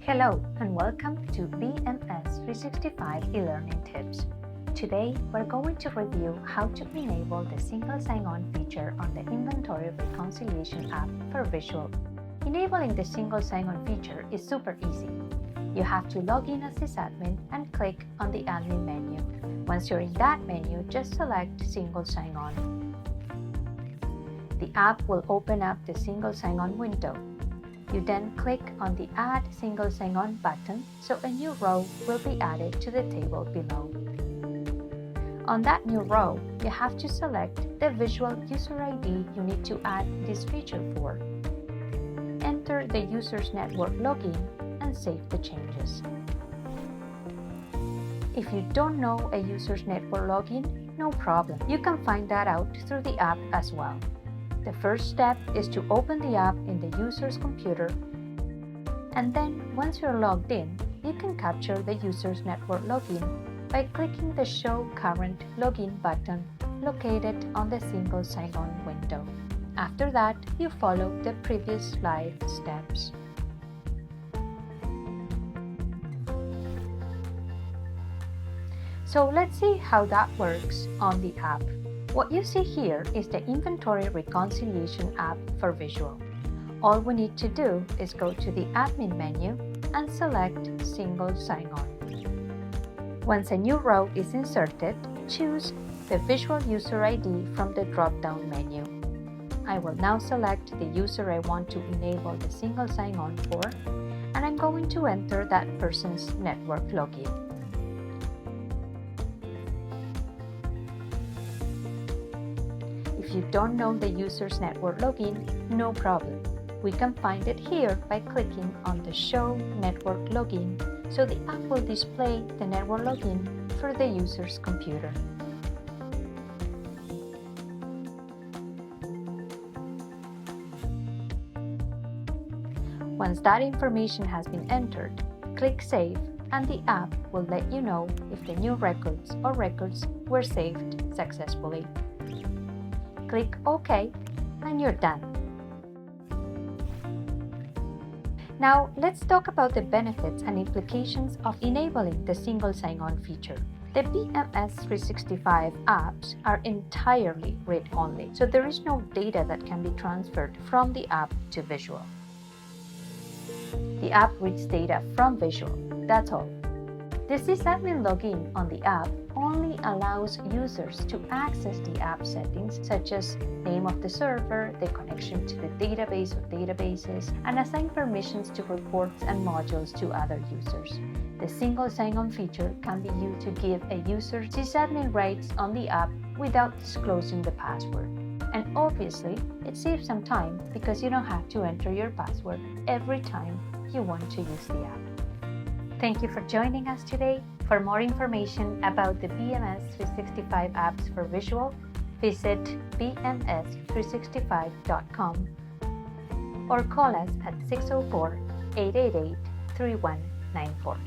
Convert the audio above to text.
Hello and welcome to BMS365 eLearning Tips. Today, we're going to review how to enable the single sign-on feature on the Inventory Reconciliation app for Visual. Enabling the single sign-on feature is super easy. You have to log in as sysadmin and click on the admin menu. Once you're in that menu, just select Single Sign-On. The app will open up the Single Sign-On window. You then click on the Add Single Sign-On button, so a new row will be added to the table below. On that new row, you have to select the Visual User ID you need to add this feature for. Enter the user's network login and save the changes. If you don't know a user's network login, no problem. You can find that out through the app as well. The first step is to open the app in the user's computer, and then once you're logged in, you can capture the user's network login by clicking the Show Current Login button located on the Single Sign-On window. After that, you follow the previous slide steps. So let's see how that works on the app. What you see here is the Inventory Reconciliation app for Visual. All we need to do is go to the admin menu and select Single Sign-On. Once a new row is inserted, choose the Visual User ID from the drop-down menu. I will now select the user I want to enable the Single Sign-On for, and I'm going to enter that person's network login. If you don't know the user's network login, no problem. We can find it here by clicking on the Show Network Login, so the app will display the network login for the user's computer. Once that information has been entered, click Save, and the app will let you know if the new records or records were saved successfully. Click OK, and you're done. Now, let's talk about the benefits and implications of enabling the single sign-on feature. The BMS365 apps are entirely read-only, so there is no data that can be transferred from the app to Visual. The app reads data from Visual, that's all. The sysadmin login on the app only allows users to access the app settings such as name of the server, the connection to the database or databases, and assign permissions to reports and modules to other users. The single sign-on feature can be used to give a user sysadmin rights on the app without disclosing the password. And obviously, it saves some time because you don't have to enter your password every time you want to use the app. Thank you for joining us today. For more information about the BMS365 apps for Visual, visit bms365.com or call us at 604-888-3194.